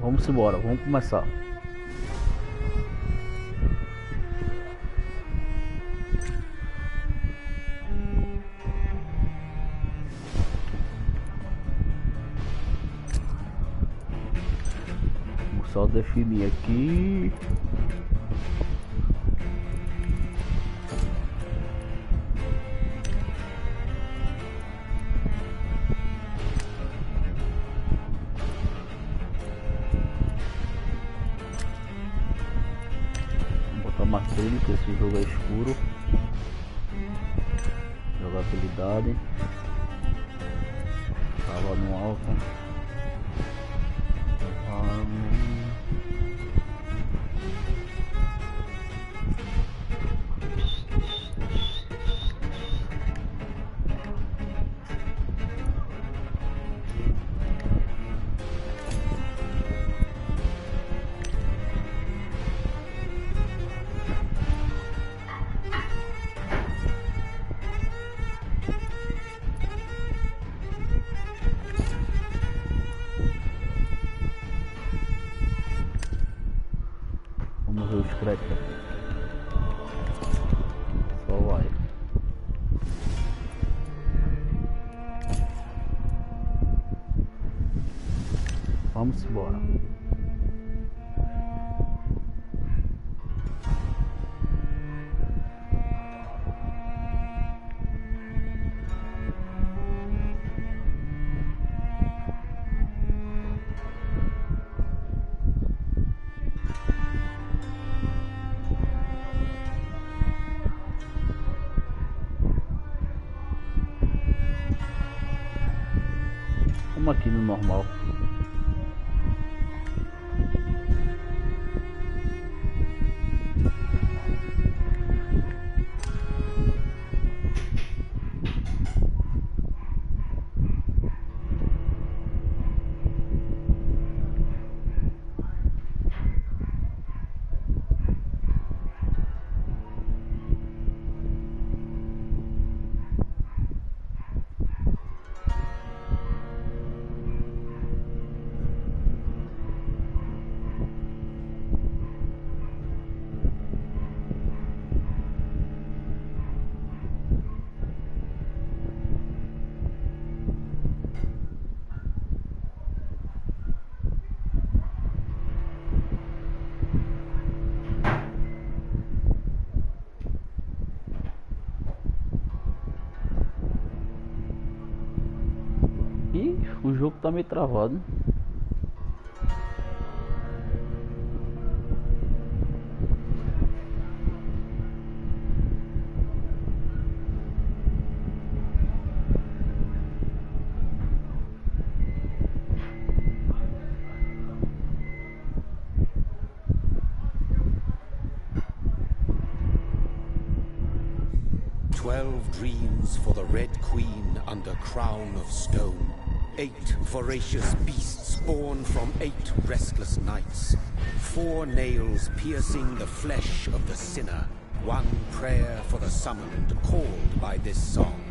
Vamos embora, vamos começar. Vou só definir aqui. Mais brilho, que esse jogo é escuro. Jogabilidade tava no alto. Vamos ver os créditos. Só vai. Vamos embora. Vamos aqui no normal. E o jogo tá meio travado. Dreams for the Red Queen under crown of stone. 8 voracious beasts born from 8 restless nights. 4 nails piercing the flesh of the sinner. 1 prayer for the summoned called by this song.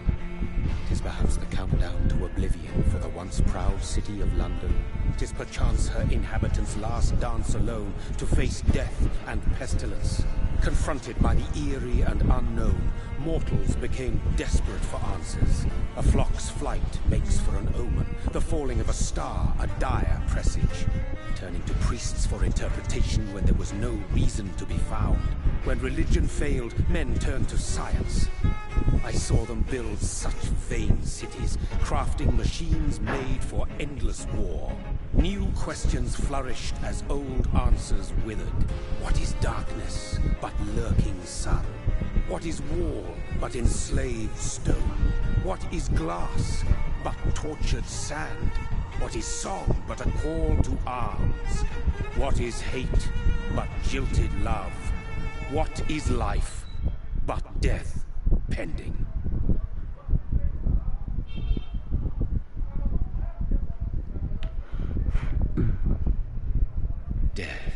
'Tis perhaps the countdown to oblivion for the once proud city of London. 'Tis perchance her inhabitants' last dance alone to face death and pestilence. Confronted by the eerie and unknown, mortals became desperate for answers. A flock's flight makes for an omen, the falling of a star a dire presage. Turning to priests for interpretation when there was no reason to be found. When religion failed, men turned to science. I saw them build such vain cities, crafting machines made for endless war. New questions flourished as old answers withered. What is darkness but lurking sun? What is wall but enslaved stone? What is glass but tortured sand? What is song but a call to arms? What is hate but jilted love? What is life but death pending? Death.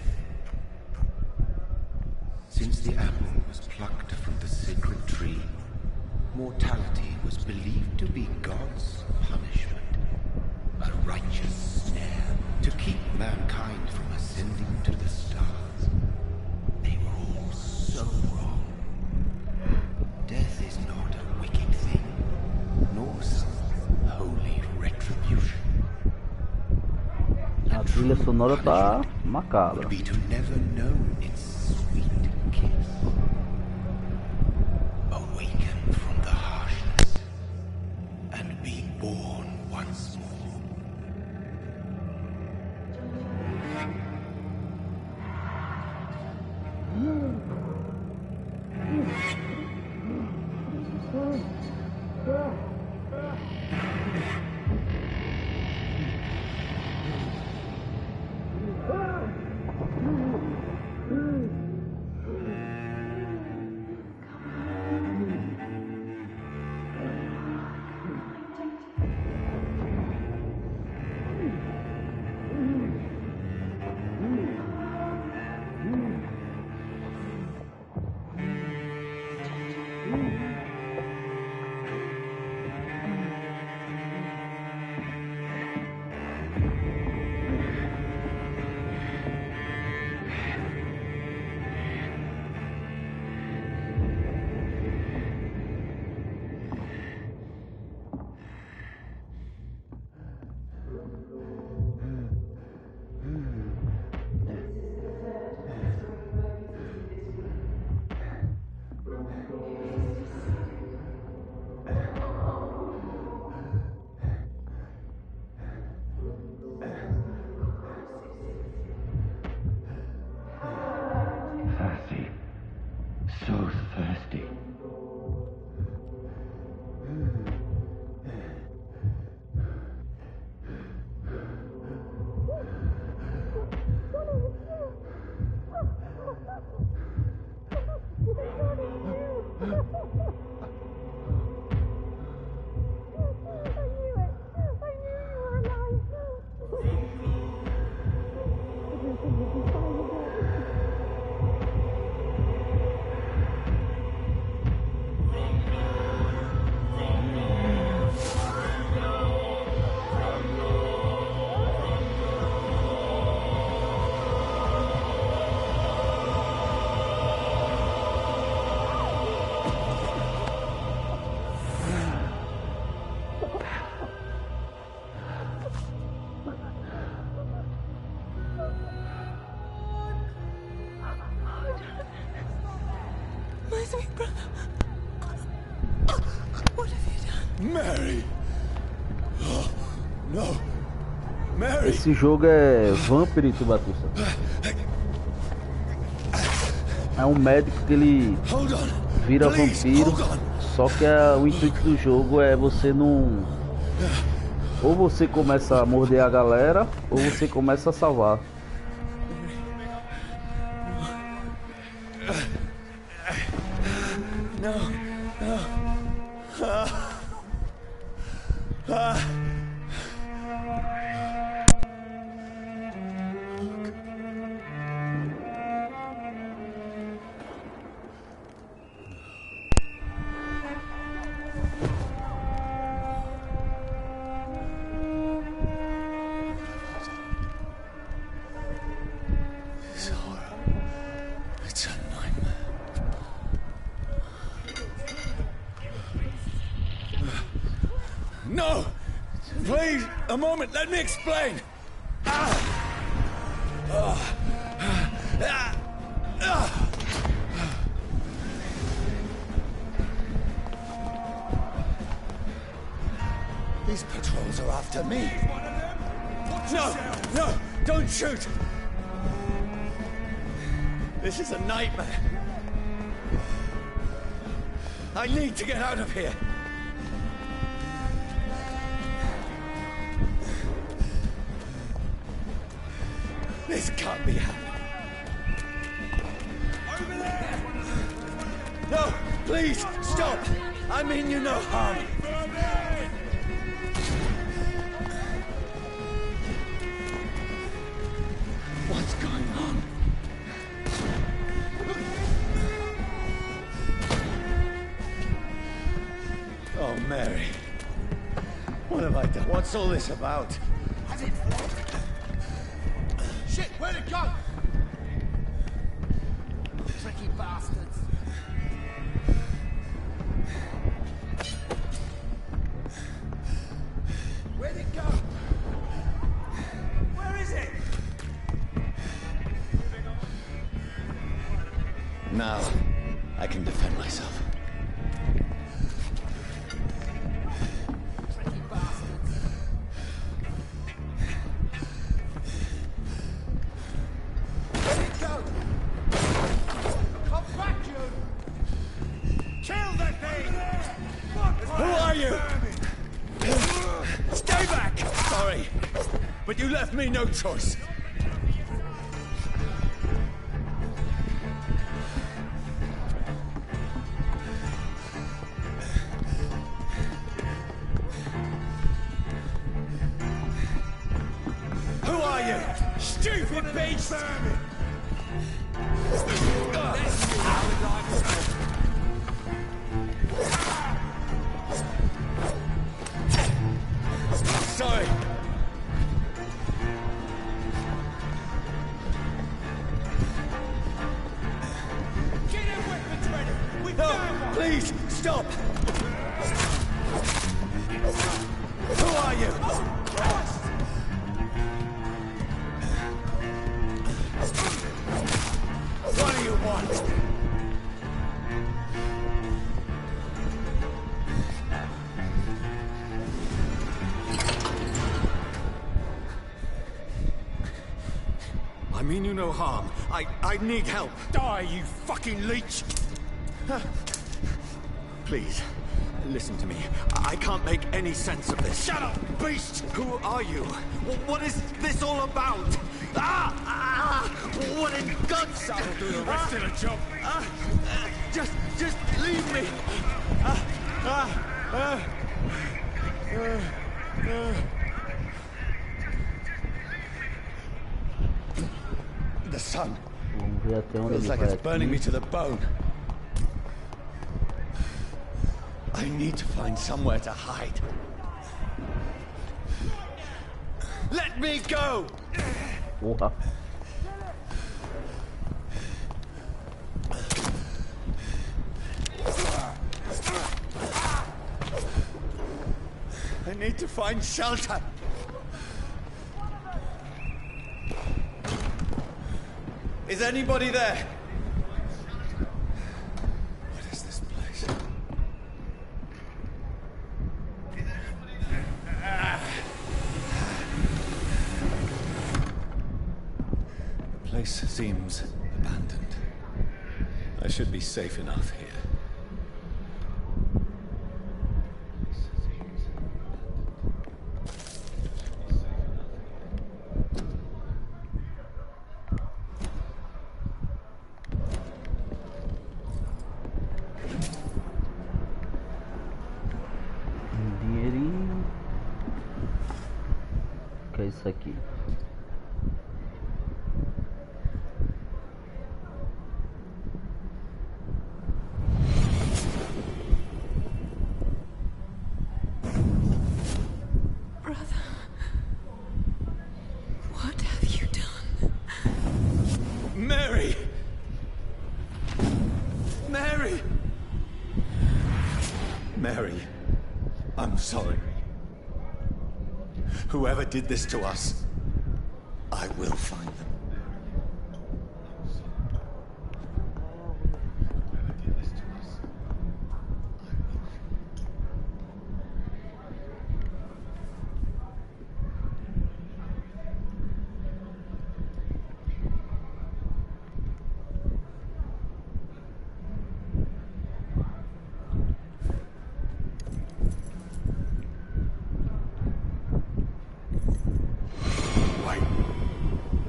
Since the apple was plucked from the sacred tree, mortality was believed to be God's punishment, a righteous snare to keep mankind from ascending to the stars. They were all so wrong. Death is not a wicked thing, nor some holy retribution. A trilha sonora tá macabra. Would be to never know its sweet kiss. Awaken from the harshness and be born once more. Thirsty. So thirsty. My sweet brother. What have you done? Mary! Oh, no! Mary! Esse jogo é Vampyr, Batusta. É um médico que ele Hold on! vira Please, vampiro. hold on. Só que o intuito do jogo é você não... Ou você começa a morder a galera, ou você começa a salvar. This horror. It's a nightmare. No! Please, a moment, let me explain! These patrols are after me. No! No! Don't shoot! This is a nightmare. I need to get out of here. This can't be happening. Over there! No! Please, stop! I mean you no harm. What's going on? Oh, Mary. What have I done? What's all this about? Shit, where'd it go? Tricky bastards. Where'd it go? Where is it? Now, I can defend myself. Tricky bastards. Where'd it go? Come back, you! Kill that thing! Who are you? Stay back! Sorry, but you left me no choice. Who are you? Stupid beast! Sorry. Get your weapons ready! We No, found one! please, stop! Who are you? What do you want? I mean you no harm. I need help. Die, you fucking leech! Please, listen to me. I can't make any sense of this. Shut up, beast! Who are you? What is this all about? What in God's name? That'll do the rest of the job. Just leave me. The sun. Vamos ver até onde Feels ele like vai it's burning me aqui. to the bone. I need to find somewhere to hide. Let me go! Porra. I need to find shelter. Is anybody there? What is this place? The place seems abandoned. I should be safe enough here. Dinheirinho. O que é isso aqui? Brother, what have you done? Mary! Mary! Mary, I'm sorry. Whoever did this to us, I will find them.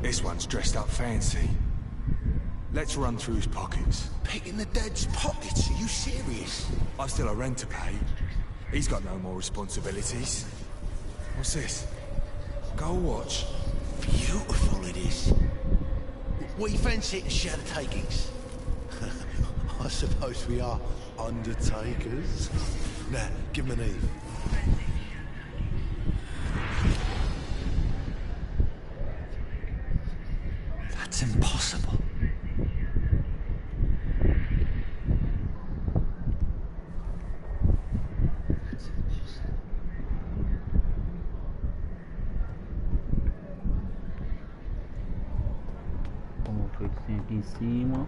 This one's dressed up fancy. Let's run through his pockets. Picking the dead's pockets? Are you serious? I've still a rent to pay. He's got no more responsibilities. What's this? Gold watch. Beautiful it is. We fancy it to share the takings. I suppose we are undertakers. Now, give him an Eve. That's impossible. Como foi que tem aqui em cima?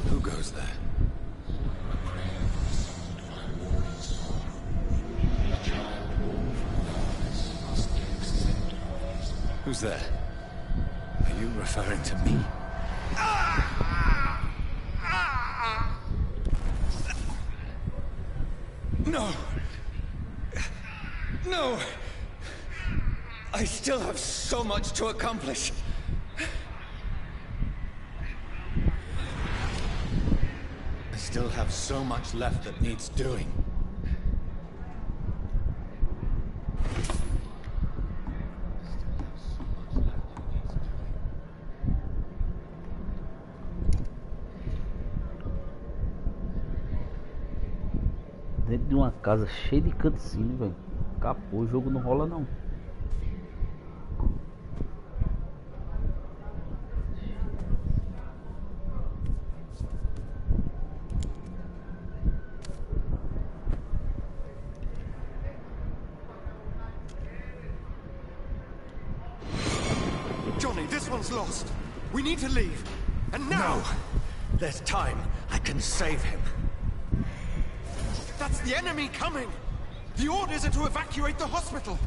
Who goes there? Who's there? Are you referring to me? No! No! I still have so much to accomplish. I still have so much left that needs doing. Dentro de uma casa cheia de cutscene, velho. Acabou, o jogo não rola não. Johnny, this one's lost. We need to leave. And now! No! There's time. I can save him. That's the enemy coming! The orders are to evacuate the hospital!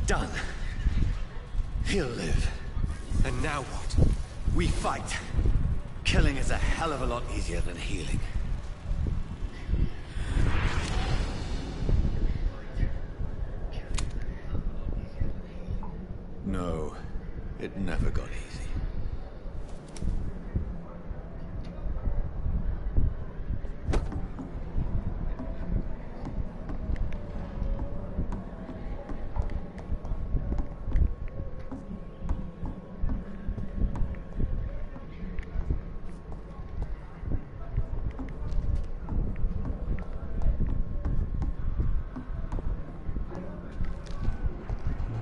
Done. He'll live. And now what? We fight. Killing is a hell of a lot easier than healing. No, it never got easy.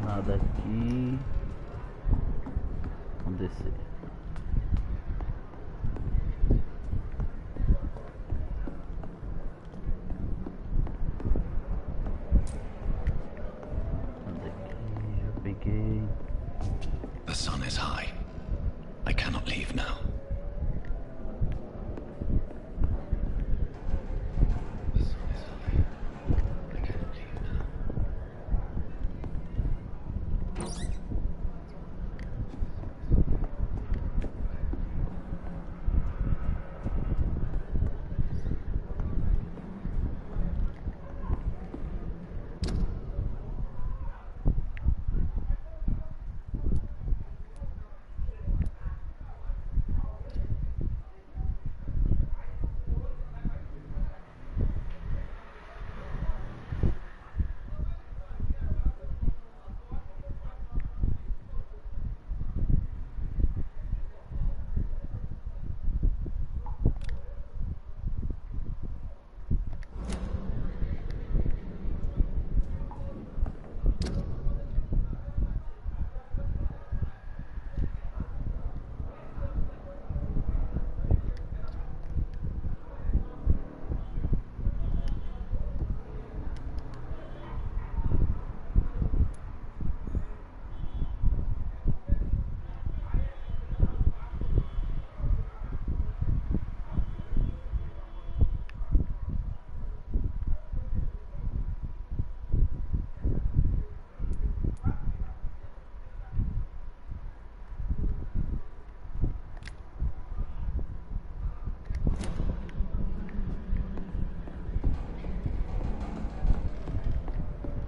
Nada aqui. Vamos descer. Nada aqui, já peguei. The sun is high. I cannot leave now.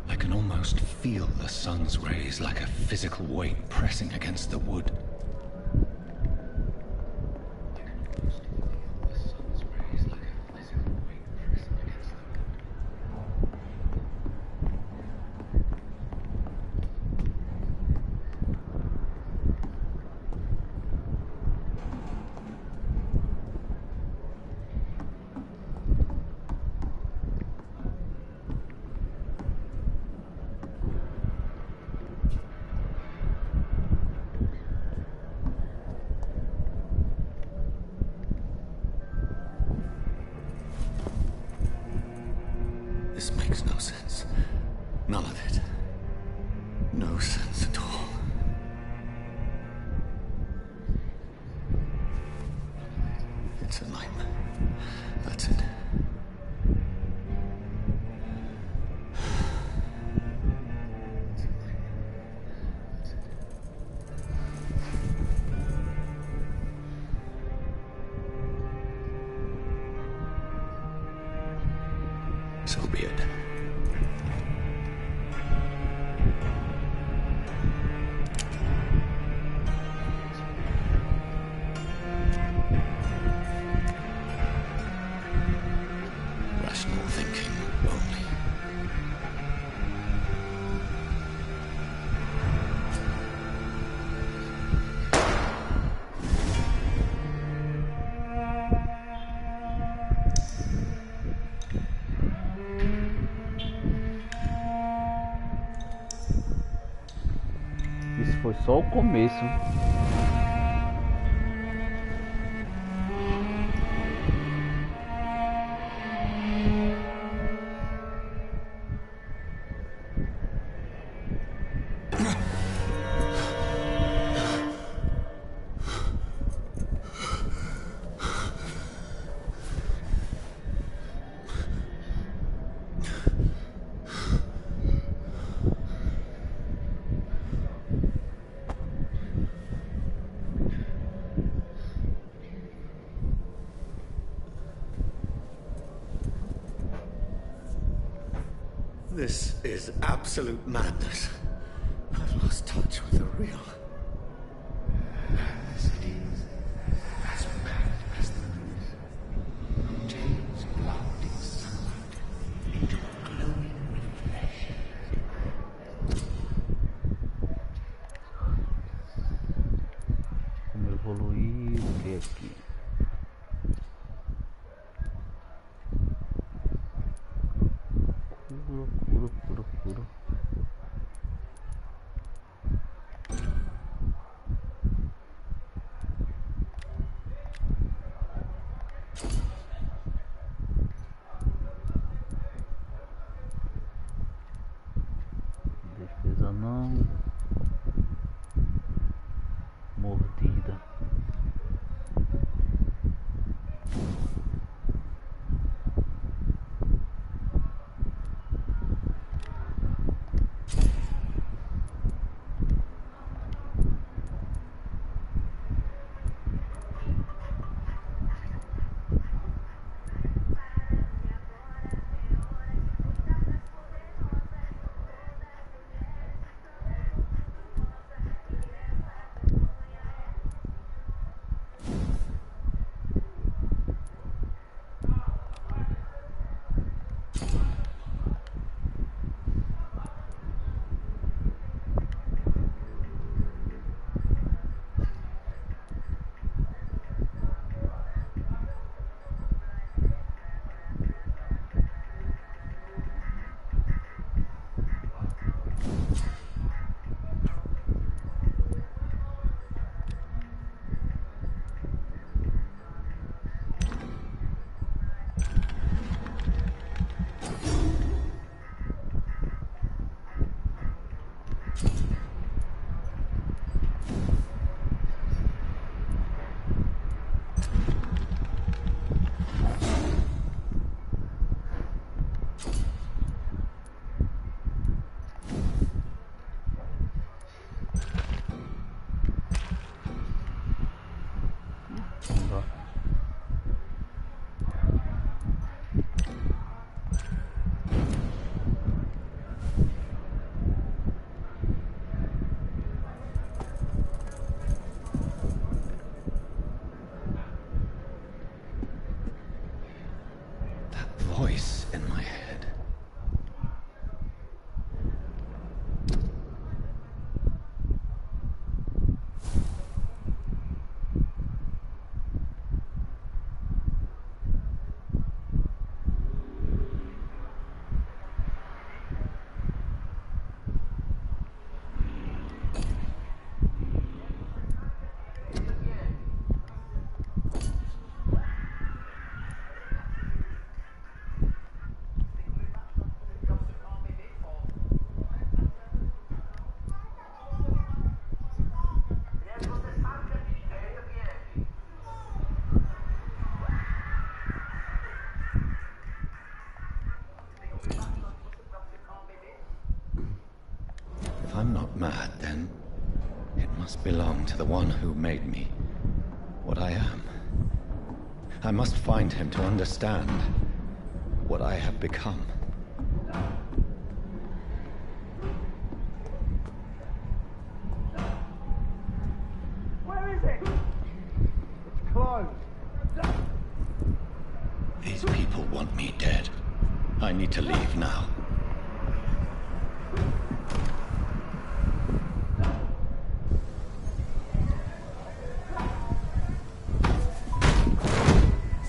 I can almost feel the sun's rays like a physical weight pressing against the wood. pantomime. That's it. So be it. Rational thinking only. Isso foi só o começo. This is absolute madness. I've lost touch with the real. As it is, as mad as the moon, turns clouded sunlight into a glowing reflection. Como evoluir? O que é aqui? Cura. Defesa não. Mordida. Voice in my head. belong to the one who made me what I am. I must find him to understand what I have become. Where is it? It's closed. These people want me dead. I need to leave now.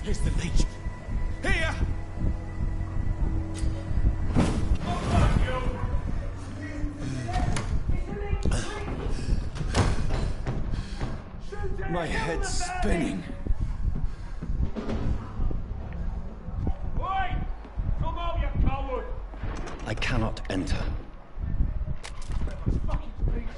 Here's the leech. Here! My head's spinning. Oi! Come on, you coward! I cannot enter. Fucking beast!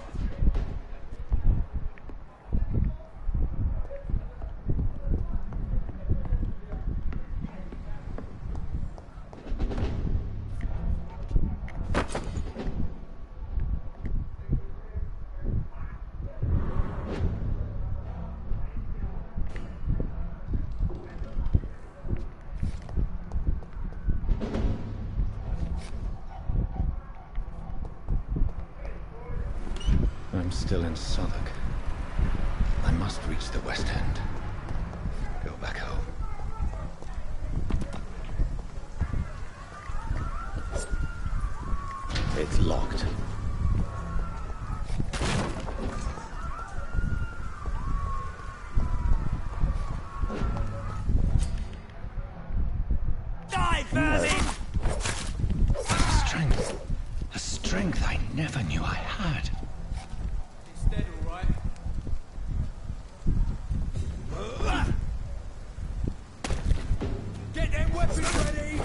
I'm still in Southwark. I must reach the West End. Go back home. It's locked. Die, vermin! A strength I never knew I had. It's dead, all right. Get them weapons ready!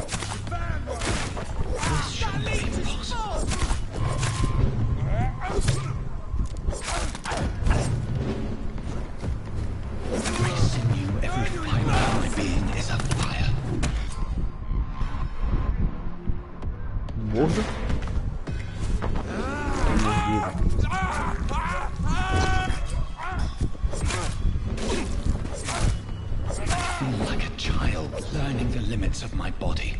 Bam! This shouldn't be possible. Every sinew, every fiber of my being is afire. Morto? I feel like a child learning the limits of my body.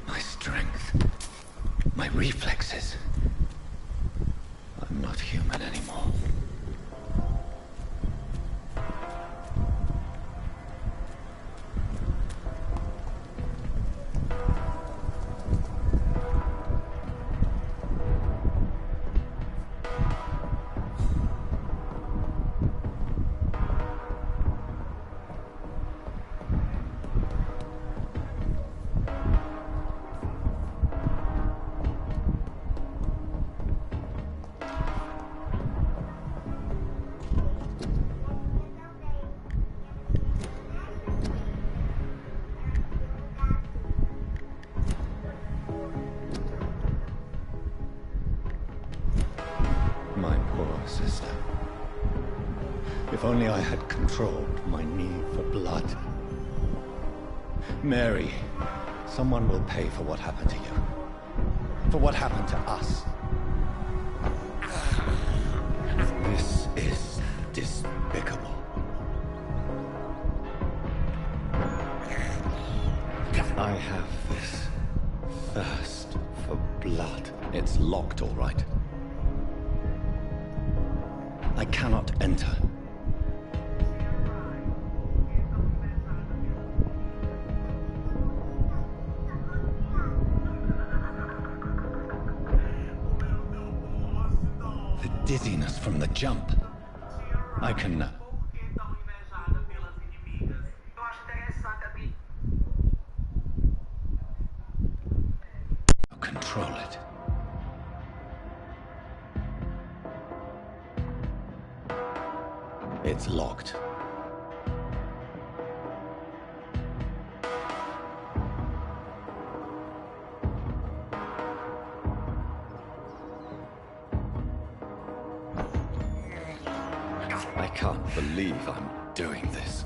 My strength, my reflexes. I'm not human anymore. My poor sister. If only I had controlled my need for blood. Mary, someone will pay for what happened to you. For what happened to us. This is despicable. I have this thirst for blood. It's locked, all right. I cannot enter. The dizziness from the jump. I can control it. It's locked. I can't believe I'm doing this.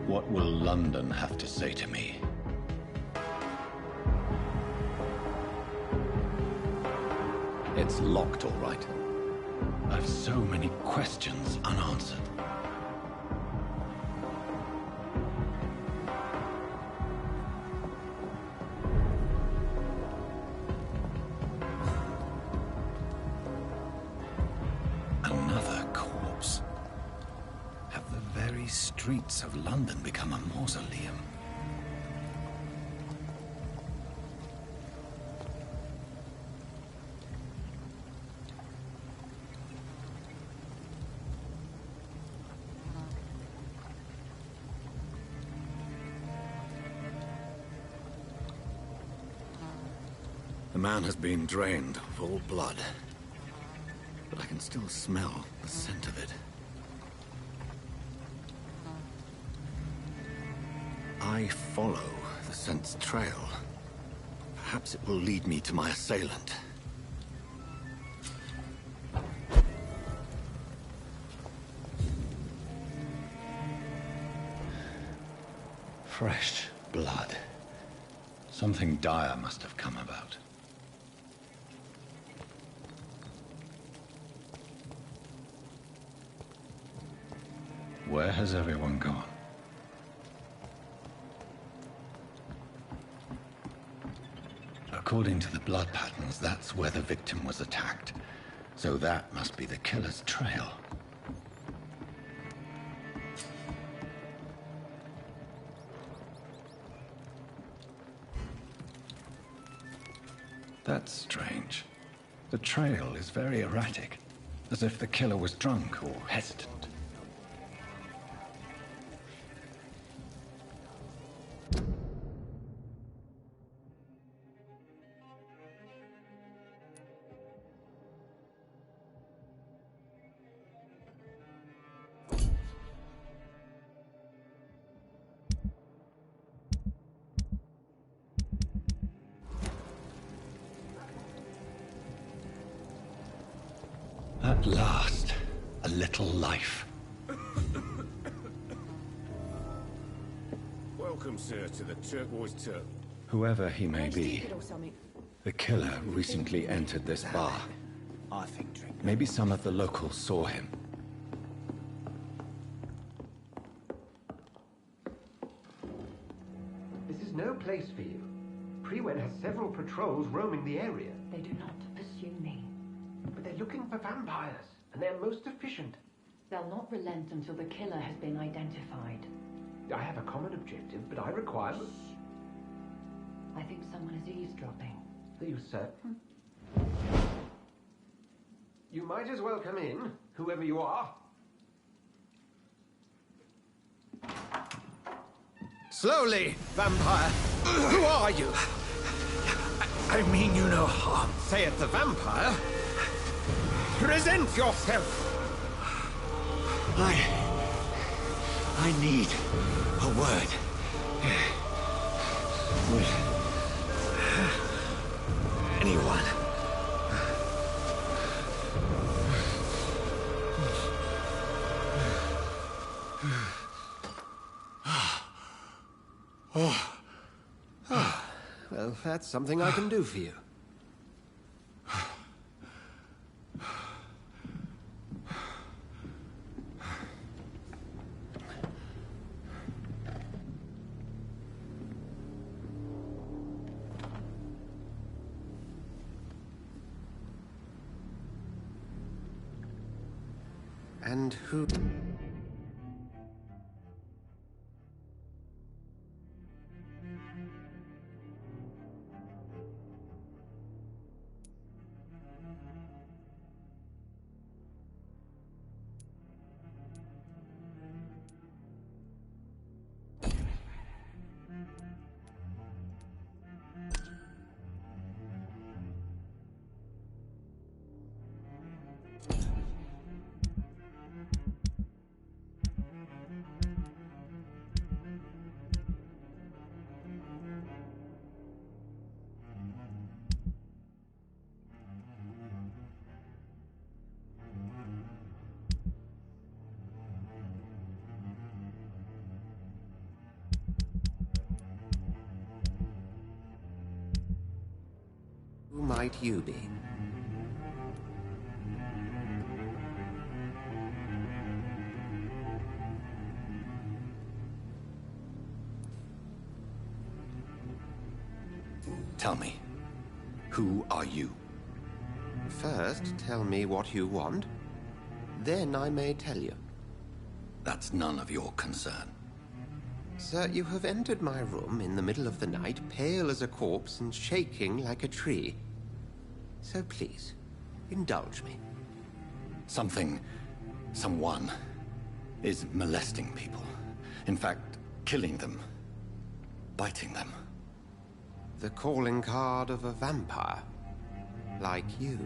What will London have to say to me? It's locked, all right. I've so many questions unanswered. Another corpse. Have the very streets of London become a mausoleum? The man has been drained of all blood, but I can still smell the scent of it. I follow the scent's trail. Perhaps it will lead me to my assailant. Fresh blood. Something dire must have come about. Where has everyone gone? According to the blood patterns, that's where the victim was attacked. So that must be the killer's trail. That's strange. The trail is very erratic, as if the killer was drunk or hesitant. At last, a little life. Welcome, sir, to the Turquoise Turtle. Whoever he may be, the killer recently entered this bar. I think drink. Maybe some of the locals saw him. This is no place for you. Prewen has several patrols roaming the area. They do not pursue me. But they're looking for vampires, and they're most efficient. They'll not relent until the killer has been identified. I have a common objective, but I require... I think someone is eavesdropping. Are you certain? You might as well come in, whoever you are. Slowly, vampire! Who are you? I mean you no harm. Say it, the vampire. Present yourself! I need a word. With anyone. Well, that's something I can do for you. And who... might you be? Tell me, who are you? First, tell me what you want. Then I may tell you. That's none of your concern. Sir, you have entered my room in the middle of the night, pale as a corpse and shaking like a tree. So please, indulge me. Someone is molesting people. In fact, killing them. Biting them. The calling card of a vampire. Like you.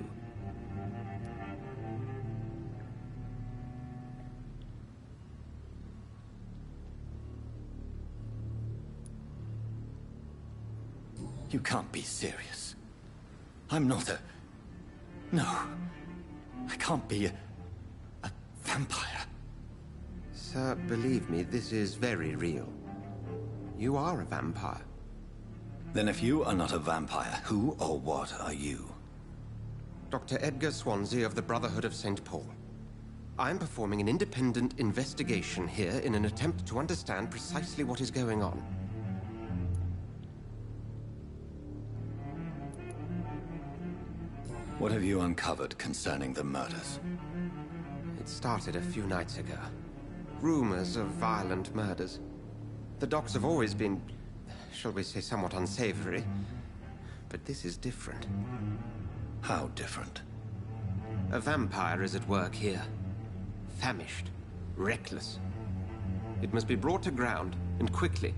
You can't be serious. I'm not a... No. I can't be a vampire. Sir, believe me, this is very real. You are a vampire. Then if you are not a vampire, who or what are you? Dr. Edgar Swansea of the Brotherhood of St. Paul. I'm performing an independent investigation here in an attempt to understand precisely what is going on. What have you uncovered concerning the murders? It started a few nights ago. Rumors of violent murders. The docs have always been, shall we say, somewhat unsavory. But this is different. How different? A vampire is at work here. Famished. Reckless. It must be brought to ground, and quickly.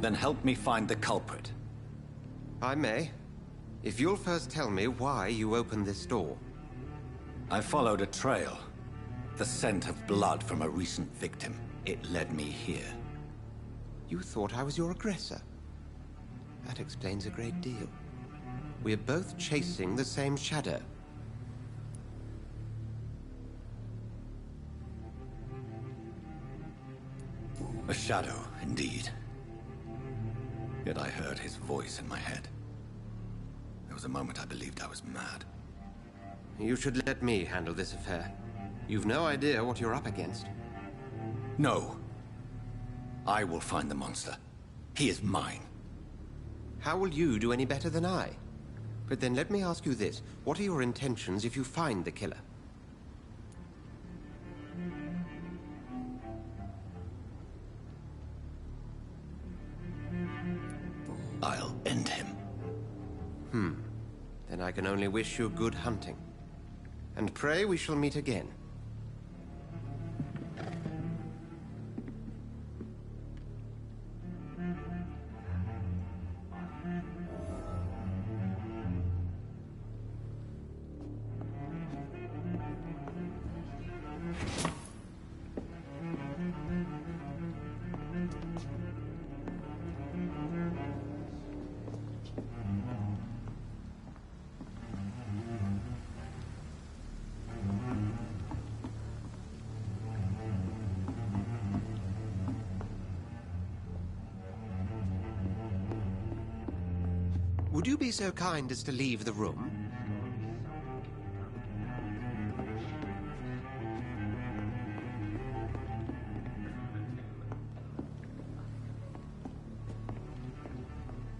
Then help me find the culprit. I may. If you'll first tell me why you opened this door. I followed a trail. The scent of blood from a recent victim. It led me here. You thought I was your aggressor. That explains a great deal. We're both chasing the same shadow. A shadow, indeed. Yet I heard his voice in my head. There was a moment I believed I was mad. You should let me handle this affair. You've no idea what you're up against. No. I will find the monster. He is mine. How will you do any better than I? But then let me ask you this. What are your intentions if you find the killer? I'll end him. Then I can only wish you good hunting. And pray we shall meet again. Would you be so kind as to leave the room?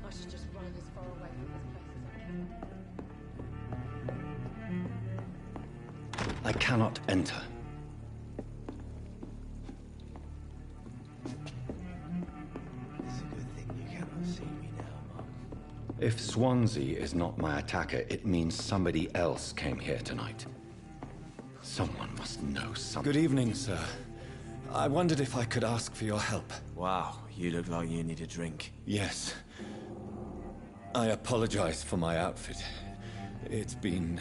I should just run as far away from this place as I can. I cannot enter. It's a good thing you cannot see me now, Mum. If Swansea is not my attacker, it means somebody else came here tonight. Someone must know something. Good evening, sir. I wondered if I could ask for your help. Wow, you look like you need a drink. Yes. I apologize for my outfit. It's been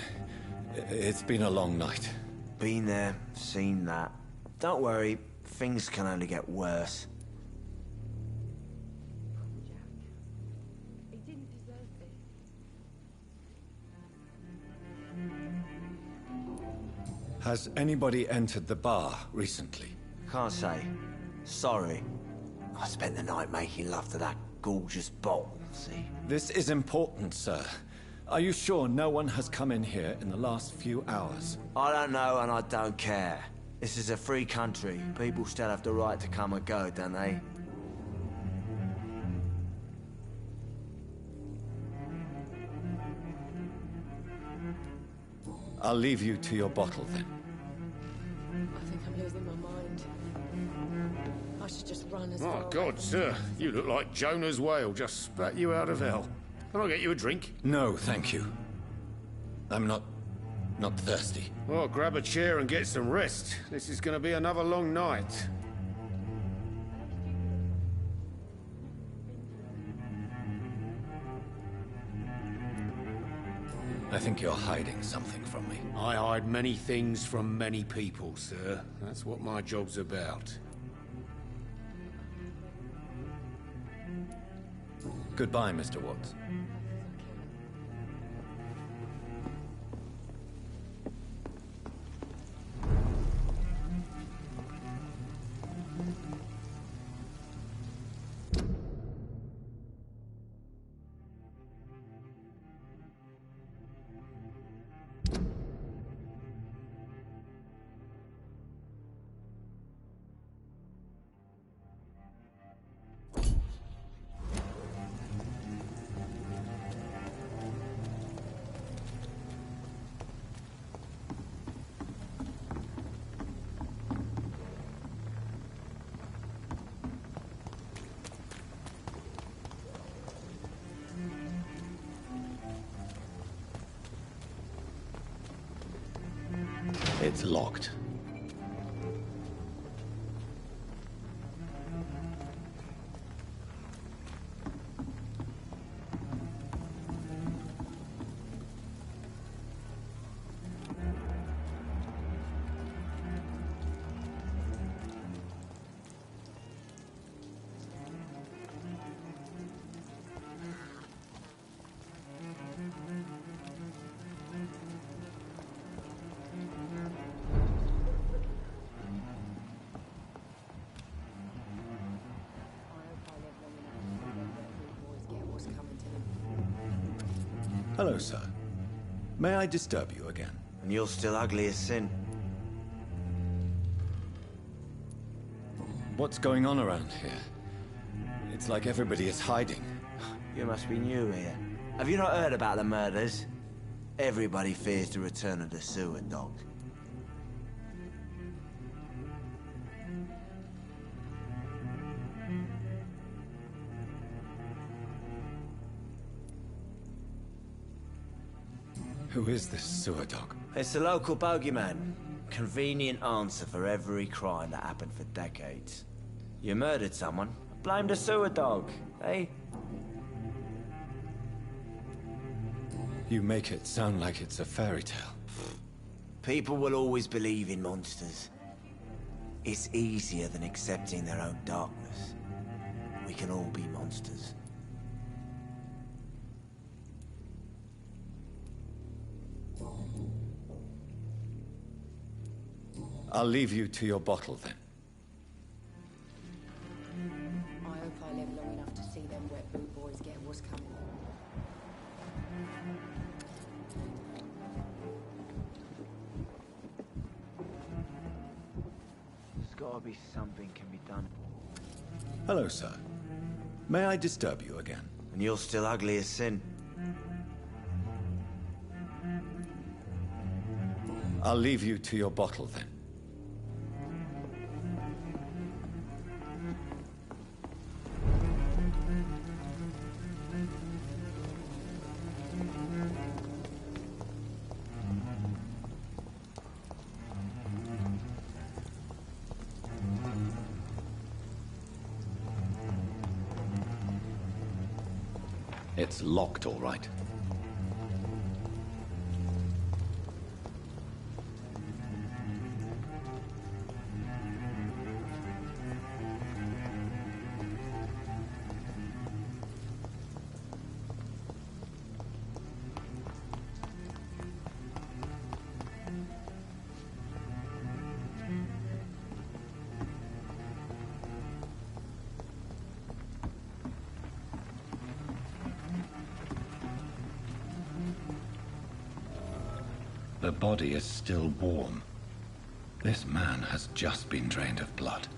a long night. Been there, seen that. Don't worry, things can only get worse. He didn't deserve this. Has anybody entered the bar recently? Can't say. Sorry. I spent the night making love to that gorgeous bottle, see? This is important, sir. Are you sure no one has come in here in the last few hours? I don't know and I don't care. This is a free country. People still have the right to come and go, don't they? I'll leave you to your bottle then. I think I'm losing my mind. I should just run as far Oh, God, sir. You look like Jonah's whale just spat you out of hell. Can I get you a drink? No, thank you. I'm not thirsty. Well, grab a chair and get some rest. This is going to be another long night. I think you're hiding something from me. I hide many things from many people, sir. That's what my job's about. Goodbye, Mr. Watts. It's locked. Hello, sir. May I disturb you again? And you're still ugly as sin. What's going on around here? It's like everybody is hiding. You must be new here. Have you not heard about the murders? Everybody fears the return of the sewer dog. Who is this sewer dog? It's the local bogeyman. Convenient answer for every crime that happened for decades. You murdered someone, blame the sewer dog, eh? You make it sound like it's a fairy tale. People will always believe in monsters. It's easier than accepting their own darkness. We can all be monsters. I'll leave you to your bottle then. I hope I live long enough to see them wet boot boys get what's coming. There's gotta be something can be done. Hello, sir. May I disturb you again? And you're still ugly as sin. I'll leave you to your bottle then. It's locked, all right. The body is still warm. This man has just been drained of blood.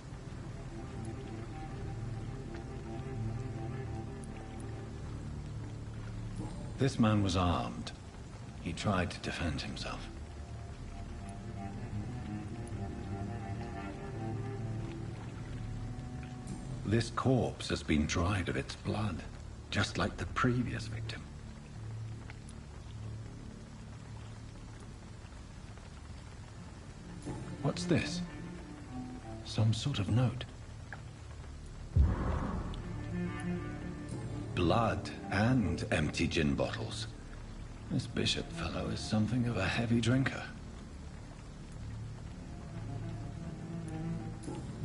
This man was armed. He tried to defend himself. This corpse has been dried of its blood, just like the previous victim. What's this? Some sort of note. Blood and empty gin bottles. This bishop fellow is something of a heavy drinker.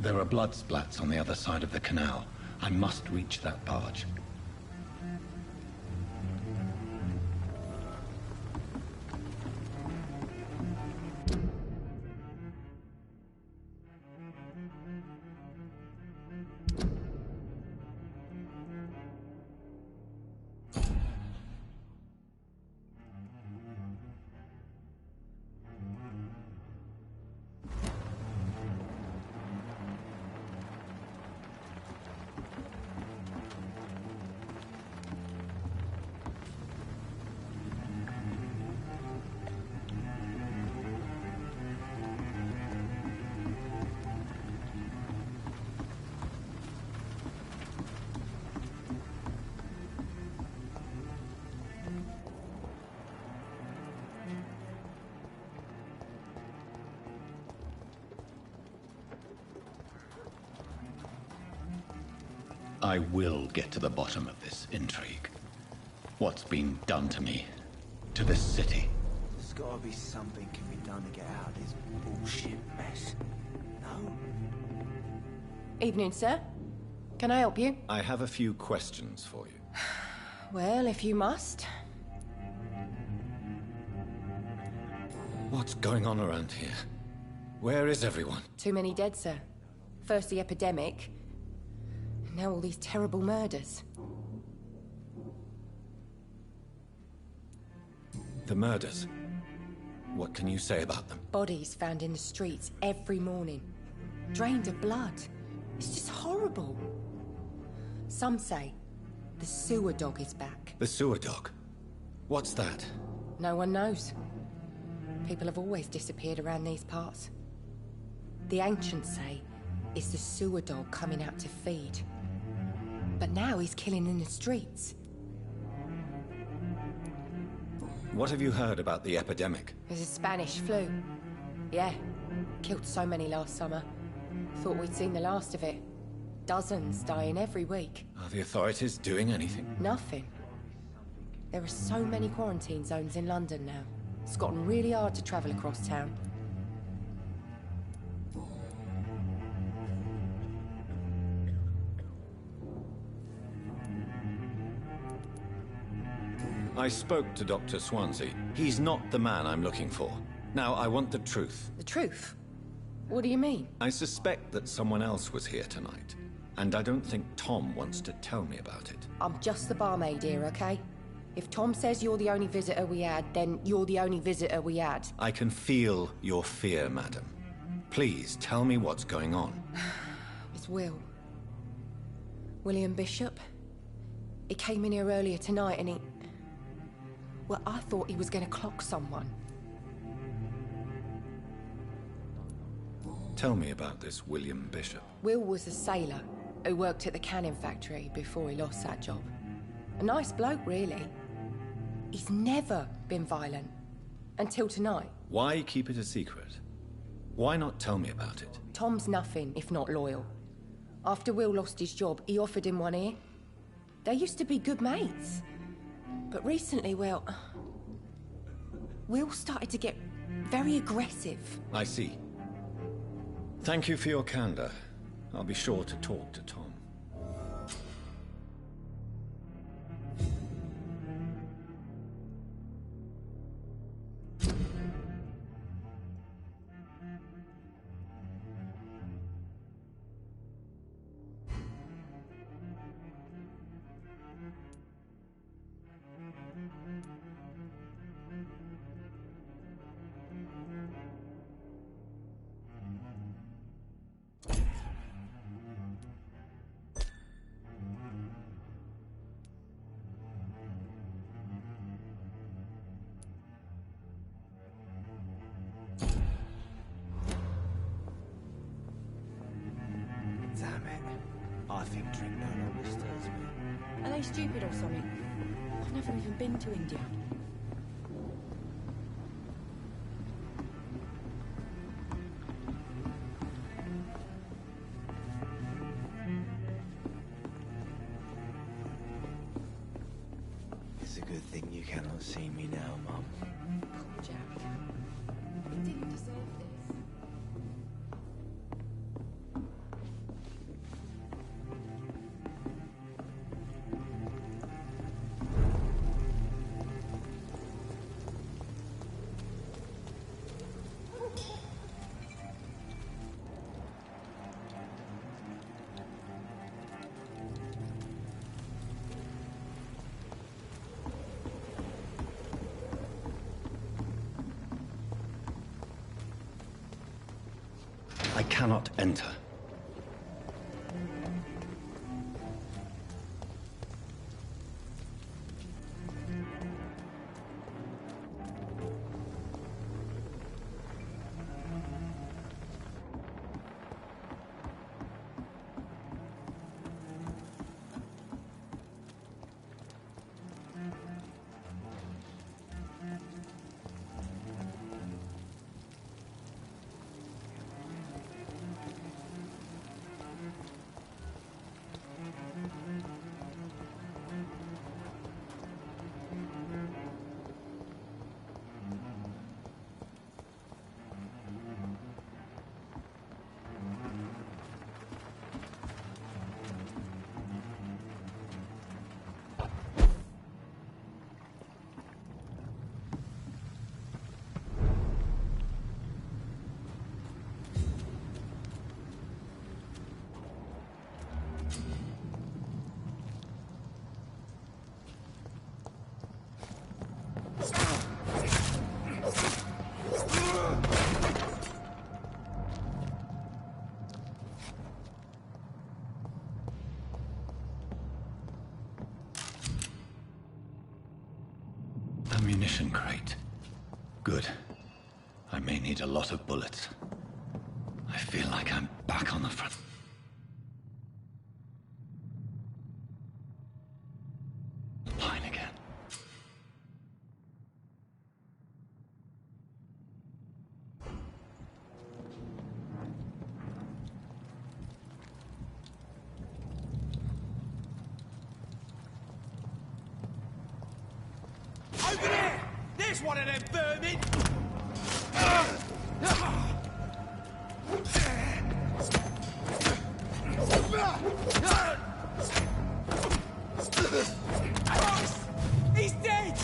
There are blood splats on the other side of the canal. I must reach that barge. I will get to the bottom of this intrigue. What's been done to me, to this city. There's gotta be something can be done to get out of this bullshit mess. No? Evening, sir. Can I help you? I have a few questions for you. Well, if you must. What's going on around here? Where is everyone? Too many dead, sir. First the epidemic, and now all these terrible murders. The murders? What can you say about them? Bodies found in the streets every morning. Drained of blood. It's just horrible. Some say the sewer dog is back. The sewer dog? What's that? No one knows. People have always disappeared around these parts. The ancients say it's the sewer dog coming out to feed. But now he's killing in the streets. What have you heard about the epidemic? There's a Spanish flu. Yeah, killed so many last summer. Thought we'd seen the last of it. Dozens dying every week. Are the authorities doing anything? Nothing. There are so many quarantine zones in London now. It's gotten really hard to travel across town. I spoke to Dr. Swansea. He's not the man I'm looking for. Now, I want the truth. The truth? What do you mean? I suspect that someone else was here tonight. And I don't think Tom wants to tell me about it. I'm just the barmaid here, okay? If Tom says you're the only visitor we had, then you're the only visitor we had. I can feel your fear, madam. Please, tell me what's going on. It's Will. William Bishop. He came in here earlier tonight and he... Well, I thought he was going to clock someone. Tell me about this William Bishop. Will was a sailor who worked at the cannon factory before he lost that job. A nice bloke, really. He's never been violent. Until tonight. Why keep it a secret? Why not tell me about it? Tom's nothing if not loyal. After Will lost his job, he offered him one ear. They used to be good mates. But recently, well... Will started to get very aggressive. I see. Thank you for your candor. I'll be sure to talk to Tom. think drink no longer stirs me. Are they stupid or something? I've never even been to India. It's a good thing you cannot see me now, Mum. Poor Jack. He didn't deserve this. I cannot enter. Ammunition crate. Good. I may need a lot of bullets. I feel like I'm back on the front. Line again. Over there! There's one of them vermin! Christ! He's dead!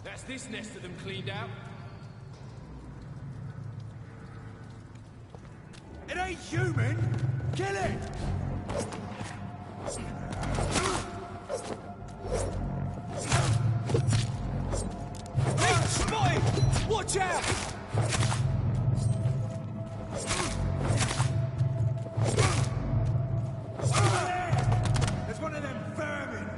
That's this nest of them cleaned out. It ain't human! Kill it! Hey, spotted! Watch out! There's one of them vermin!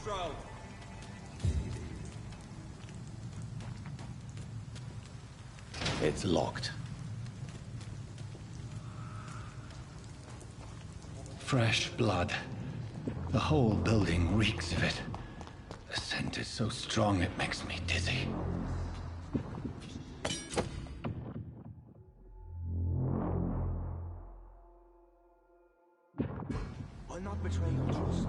stroll. It's locked. Fresh blood. The whole building reeks of it. The scent is so strong it makes me dizzy. I'll not betray your trust.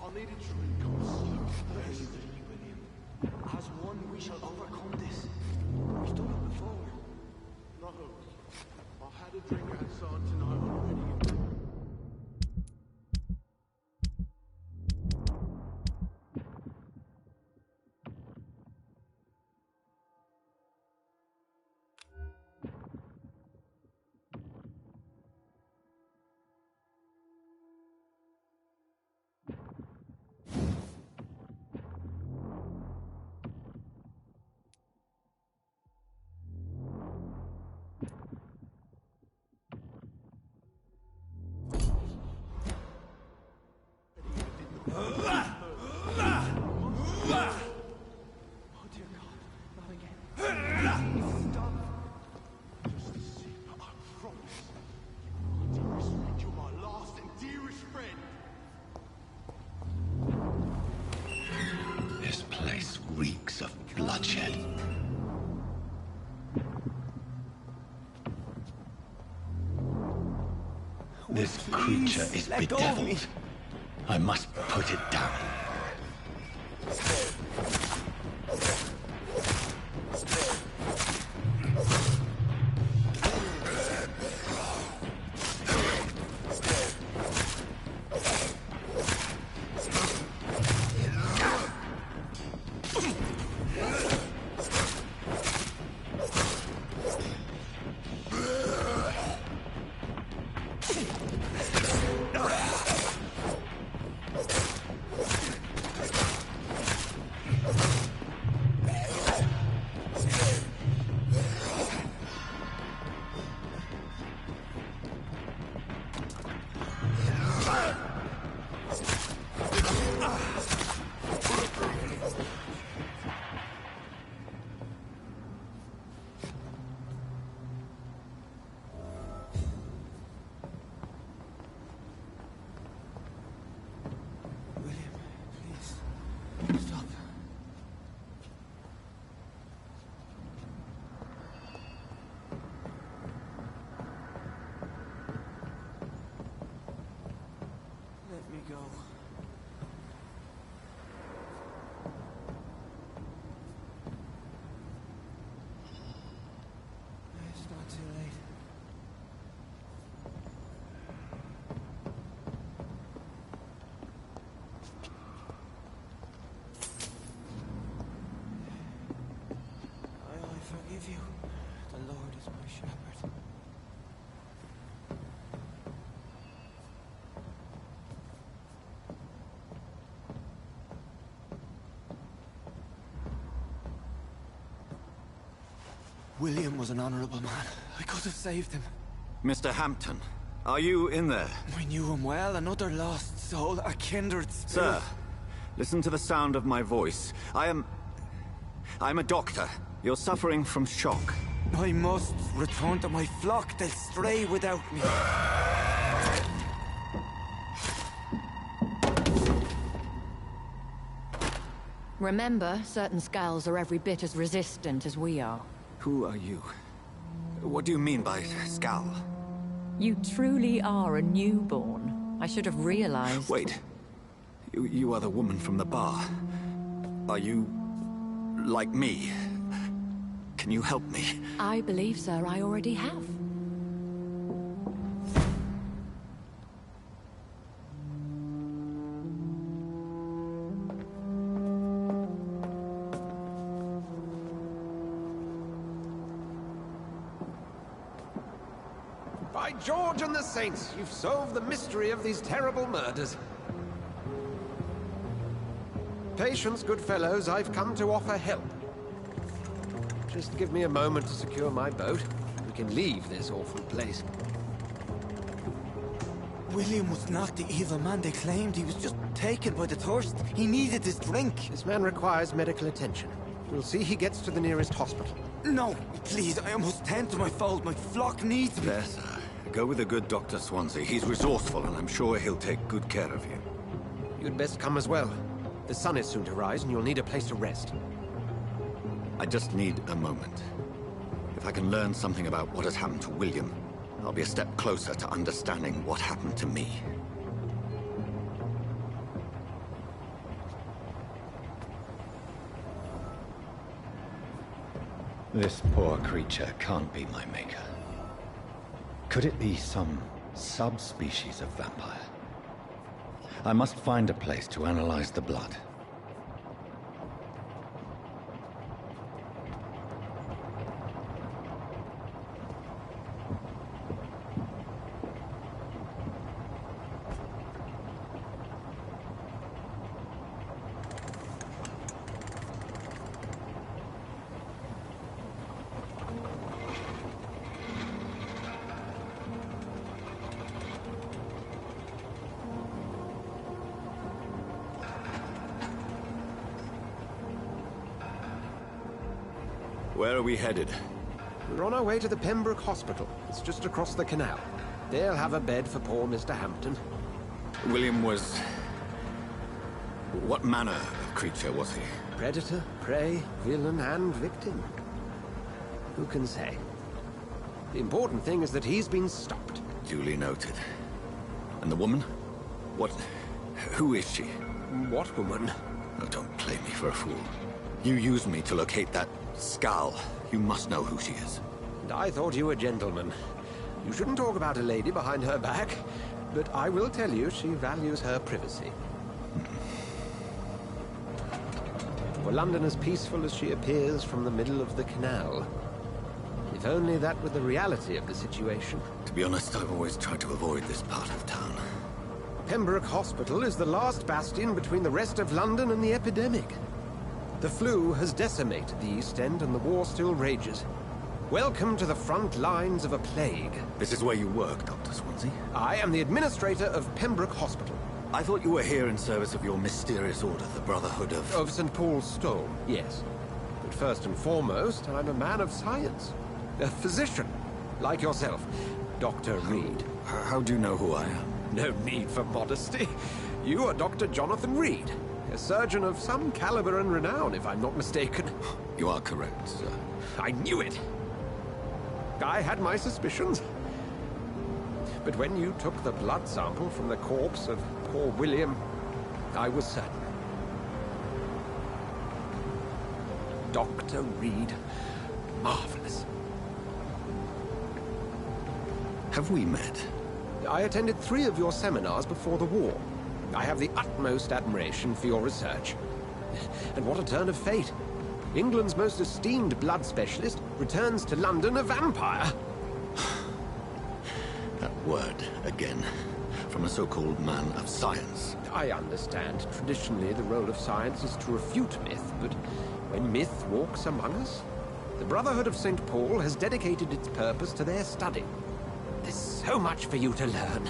I'll need a drink or slow thirsty, William. As one, we shall overcome this. We've done it before. No, I had a drink outside tonight already. Reeks of bloodshed. This creature is bedeviled. I must put it down. Forgive you. The Lord is my shepherd. William was an honorable man. I could have saved him. Mr. Hampton, are you in there? I knew him well, another lost soul, a kindred spirit. Sir, listen to the sound of my voice. I'm a doctor. You're suffering from shock. I must return to my flock. They'll stray without me. Remember, certain skulls are every bit as resistant as we are. Who are you? What do you mean by skull? You truly are a newborn. I should have realized. Wait. You are the woman from the bar. Are you like me? Can you help me? I believe, sir, I already have. By George and the Saints, you've solved the mystery of these terrible murders. Patience, good fellows, I've come to offer help. Just give me a moment to secure my boat. We can leave this awful place. William was not the evil man they claimed. He was just taken by the thirst. He needed this drink. This man requires medical attention. We'll see he gets to the nearest hospital. No, please, I must tend to my fold. My flock needs me. There, sir. Go with the good Dr. Swansea. He's resourceful, and I'm sure he'll take good care of you. You'd best come as well. The sun is soon to rise, and you'll need a place to rest. I just need a moment. If I can learn something about what has happened to William, I'll be a step closer to understanding what happened to me. This poor creature can't be my maker. Could it be some subspecies of vampire? I must find a place to analyze the blood. Where are we headed? We're on our way to the Pembroke Hospital. It's just across the canal. They'll have a bed for poor Mr. Hampton. William was... what manner of creature was he? Predator, prey, villain, and victim. Who can say? The important thing is that he's been stopped. Duly noted. And the woman? What... who is she? What woman? Oh, don't play me for a fool. You used me to locate that skull. You must know who she is. And I thought you a gentleman. You shouldn't talk about a lady behind her back, but I will tell you she values her privacy. Were London as peaceful as she appears from the middle of the canal? If only that were the reality of the situation. To be honest, I've always tried to avoid this part of town. Pembroke Hospital is the last bastion between the rest of London and the epidemic. The flu has decimated the East End and the war still rages. Welcome to the front lines of a plague. This is where you work, Dr. Swansea? I am the administrator of Pembroke Hospital. I thought you were here in service of your mysterious order, the Brotherhood of... Of St. Paul's Stone, yes. But first and foremost, I'm a man of science. A physician, like yourself, Dr. Reed. How do you know who I am? No need for modesty. You are Dr. Jonathan Reed. A surgeon of some caliber and renown, if I'm not mistaken. You are correct, sir. I knew it! I had my suspicions. But when you took the blood sample from the corpse of poor William, I was certain. Dr. Reed. Marvelous. Have we met? I attended 3 of your seminars before the war. I have the utmost admiration for your research. And what a turn of fate. England's most esteemed blood specialist returns to London a vampire. That word, again. From a so-called man of science. I understand. Traditionally, the role of science is to refute myth, but when myth walks among us, the Brotherhood of St. Paul has dedicated its purpose to their study. There's so much for you to learn.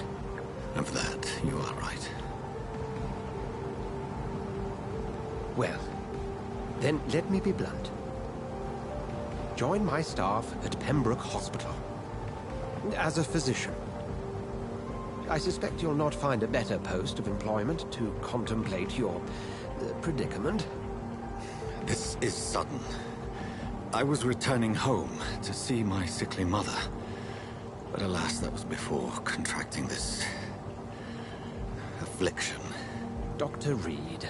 Of that, you are right. Well, then let me be blunt. Join my staff at Pembroke Hospital. As a physician. I suspect you'll not find a better post of employment to contemplate your predicament. This is sudden. I was returning home to see my sickly mother. But alas, that was before contracting this... affliction. Dr. Reed,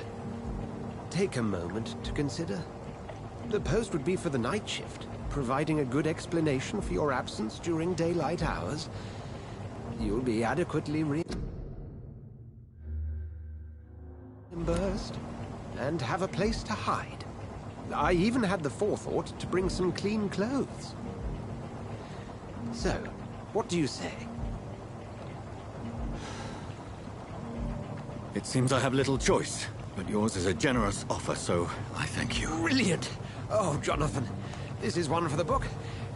take a moment to consider. The post would be for the night shift, providing a good explanation for your absence during daylight hours. You'll be adequately reimbursed and have a place to hide. I even had the forethought to bring some clean clothes. So, what do you say? It seems I have little choice, but yours is a generous offer, so I thank you. Brilliant! Oh, Jonathan, this is one for the book,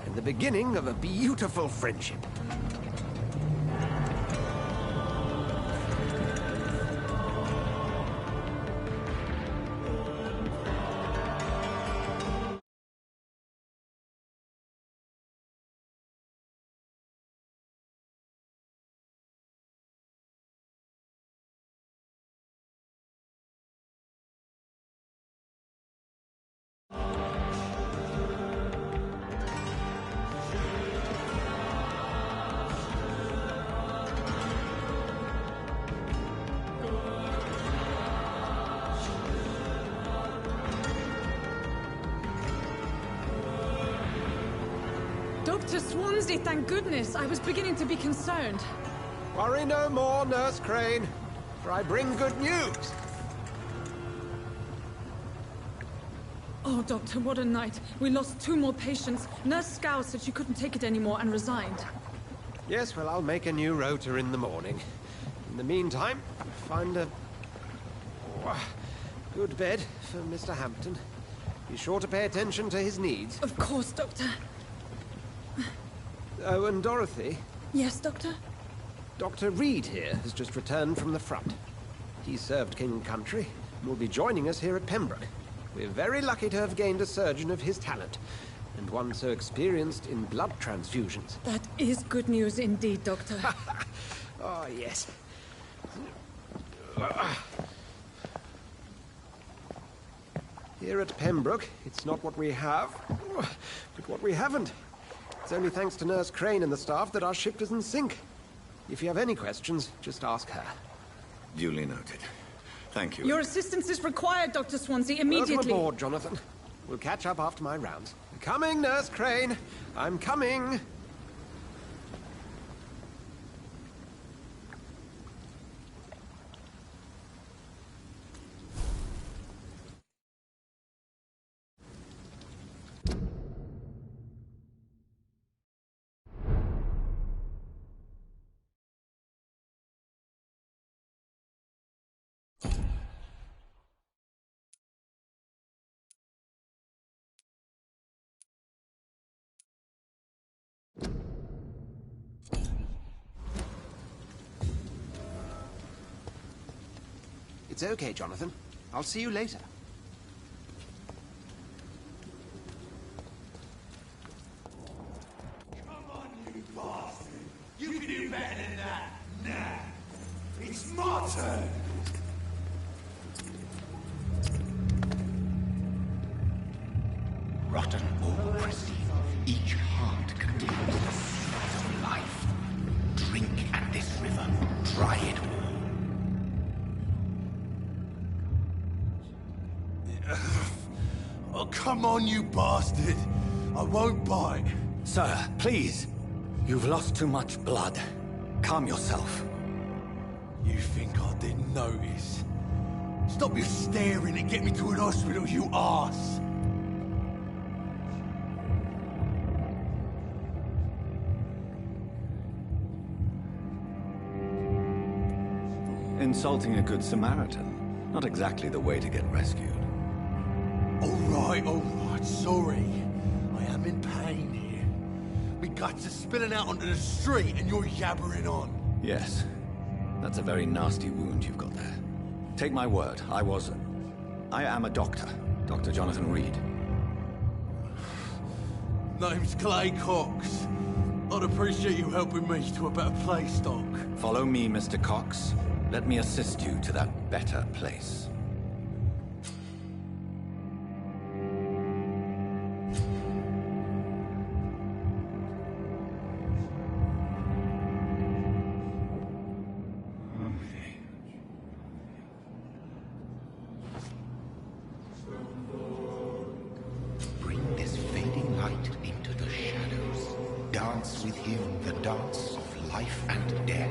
and the beginning of a beautiful friendship. Dr. Swansea, thank goodness. I was beginning to be concerned. Worry no more, Nurse Crane, for I bring good news. Oh, Doctor, what a night. We lost 2 more patients. Nurse Scow said she couldn't take it anymore and resigned. Yes, well, I'll make a new rota in the morning. In the meantime, find a good bed for Mr. Hampton. Be sure to pay attention to his needs. Of course, Doctor. Oh, and Dorothy? Yes, Doctor? Dr. Reed here has just returned from the front. He served King and Country and will be joining us here at Pembroke. We're very lucky to have gained a surgeon of his talent, and one so experienced in blood transfusions. That is good news indeed, Doctor. Oh, yes. Here at Pembroke, it's not what we have, but what we haven't. It's only thanks to Nurse Crane and the staff that our ship doesn't sink. If you have any questions, just ask her. Duly noted. Thank you. Your assistance is required, Dr. Swansea, immediately. Welcome aboard, Jonathan. We'll catch up after my rounds. I'm coming, Nurse Crane. I'm coming. It's okay, Jonathan. I'll see you later. Come on, you bastard! You can do better than that! Nah! It's my turn! Rotten or pristine, each heart contains the seeds of life. Drink at this river, try it all. Oh, come on, you bastard! I won't bite. Sir, please. You've lost too much blood. Calm yourself. You think I didn't notice? Stop your staring and get me to an hospital, you arse! Insulting a good Samaritan. Not exactly the way to get rescued. All right, sorry. I am in pain here. My guts are spilling out onto the street and you're yabbering on. Yes. That's a very nasty wound you've got there. Take my word, I am a doctor. Dr. Jonathan Reed. Name's Clay Cox. I'd appreciate you helping me to a better place, Doc. Follow me, Mr. Cox. Let me assist you to that better place. Bring this fading light into the shadows. Dance with him the dance of life and death.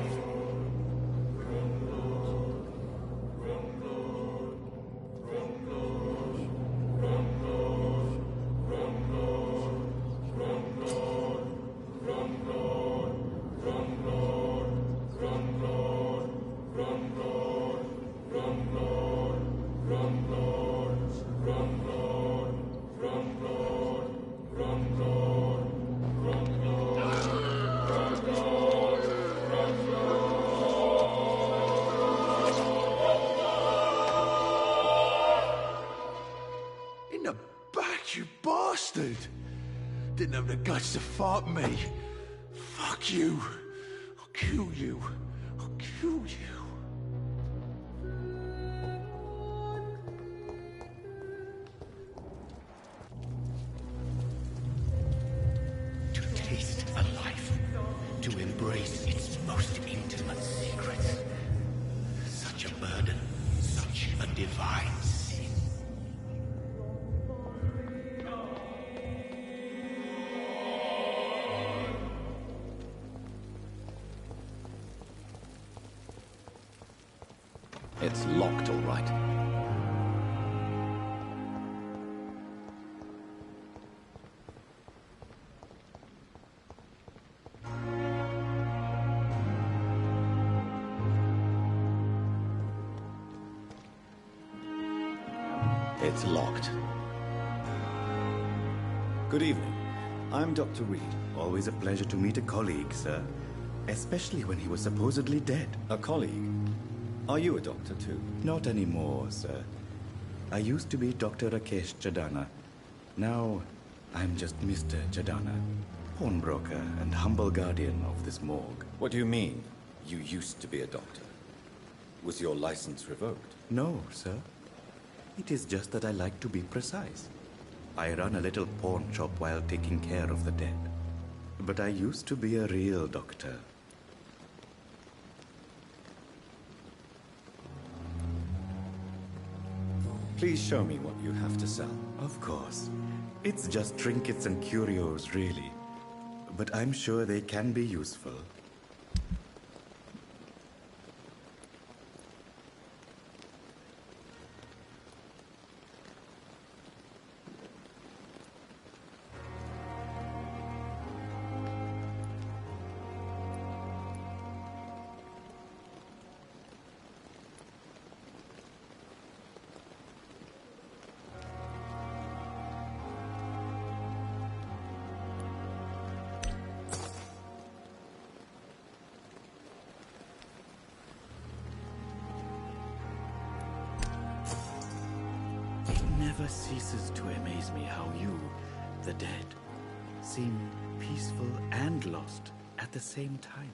the back, you bastard! Didn't have the guts to fuck me. Fuck you. I'll kill you. I'll kill you. To taste a life, to embrace its most intimate secrets. Such a burden, such a divine sin. It's locked, all right. It's locked. Good evening. I'm Dr. Reed. Always a pleasure to meet a colleague, sir. Especially when he was supposedly dead. A colleague? Are you a doctor too? Not anymore, sir. I used to be Dr. Rakesh Chadana. Now, I'm just Mr. Chadana, pawnbroker and humble guardian of this morgue. What do you mean, you used to be a doctor? Was your license revoked? No, sir. It is just that I like to be precise. I run a little pawn shop while taking care of the dead. But I used to be a real doctor. Please show me what you have to sell. Of course. It's just trinkets and curios, really. But I'm sure they can be useful. Never ceases to amaze me how you, the dead, seem peaceful and lost at the same time.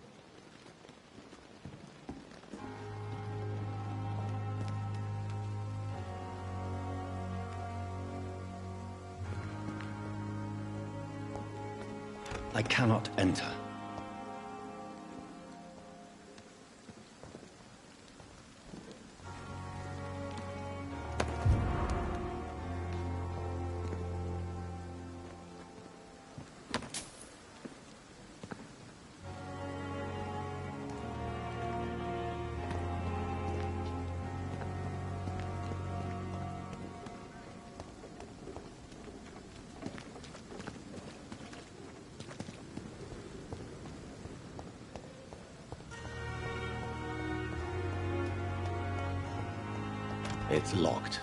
I cannot enter. It's locked.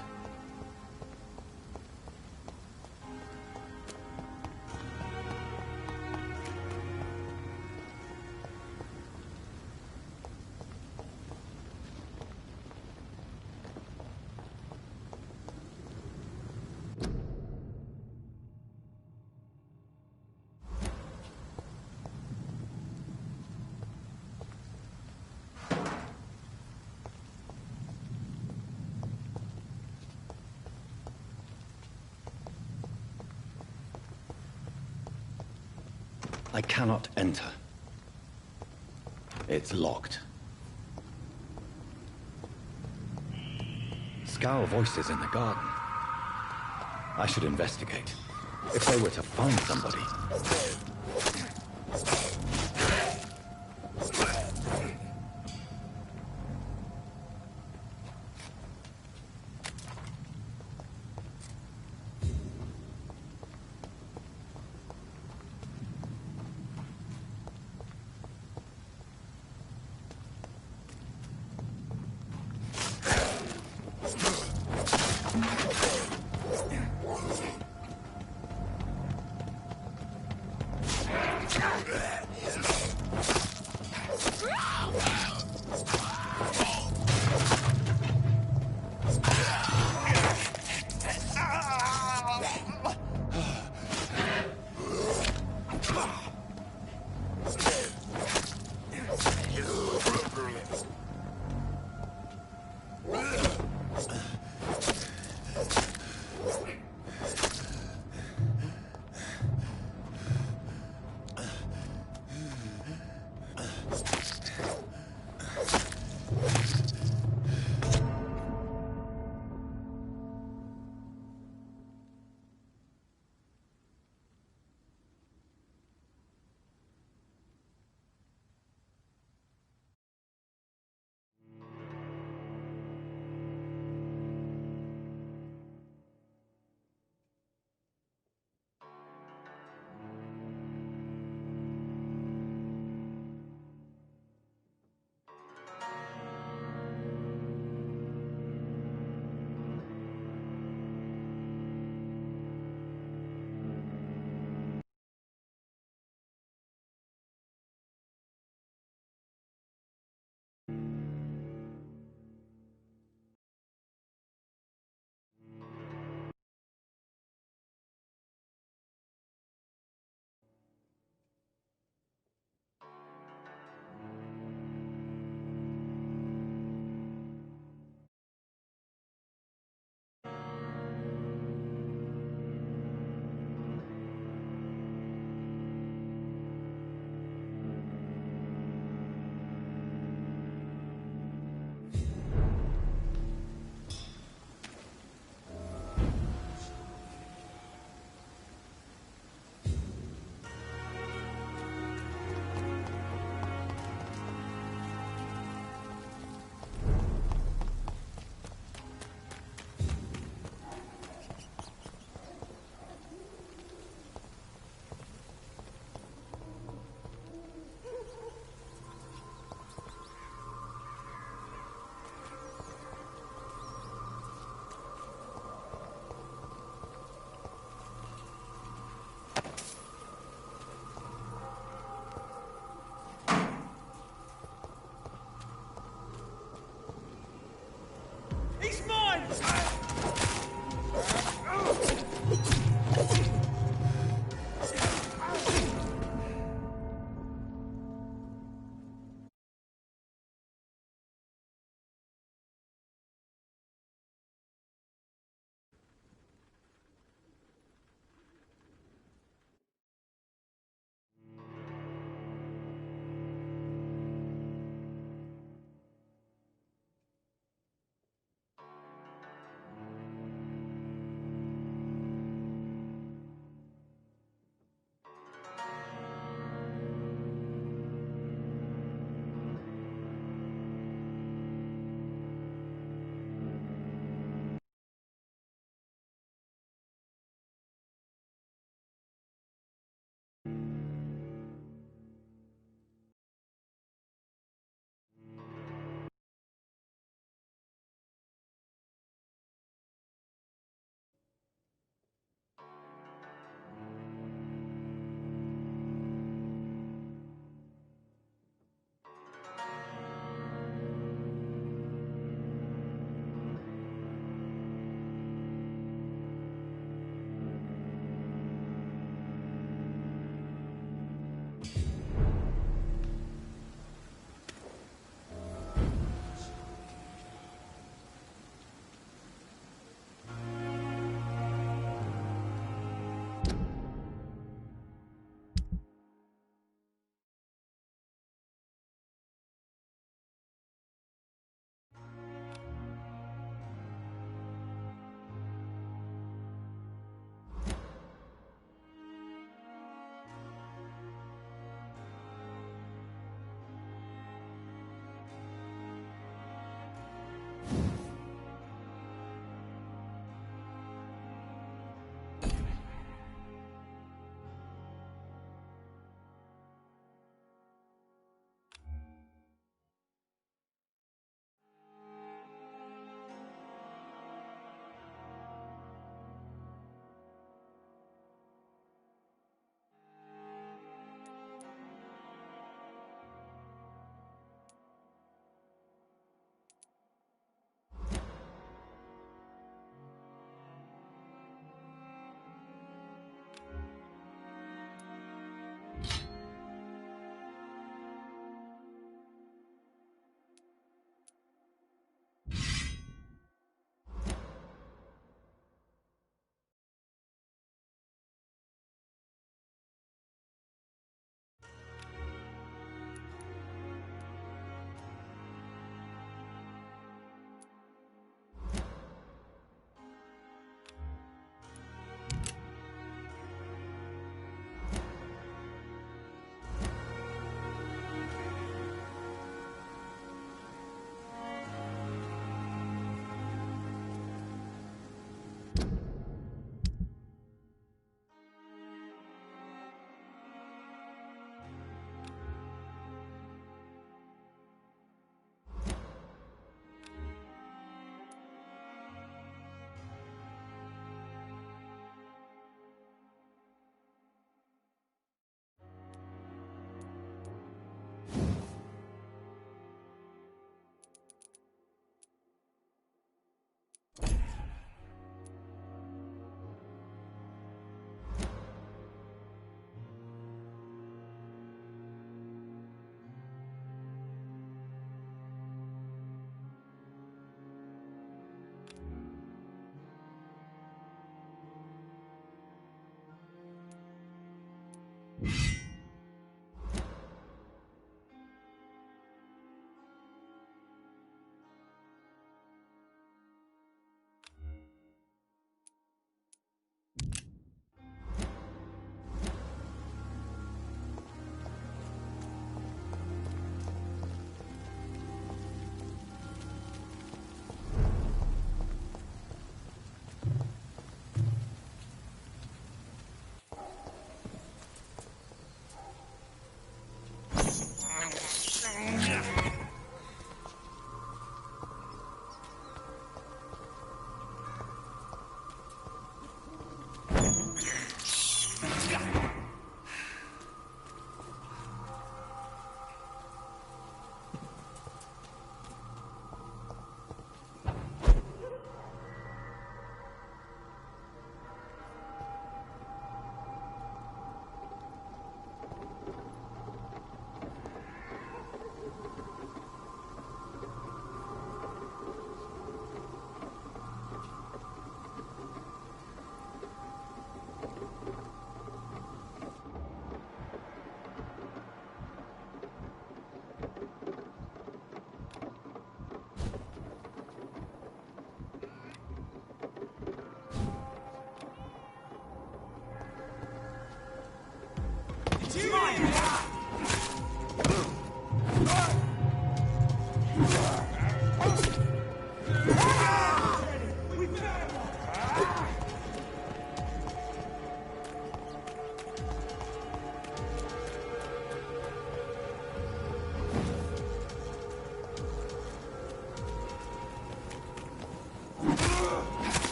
I cannot enter. It's locked. Scowl voices in the garden. I should investigate. If they were to find somebody.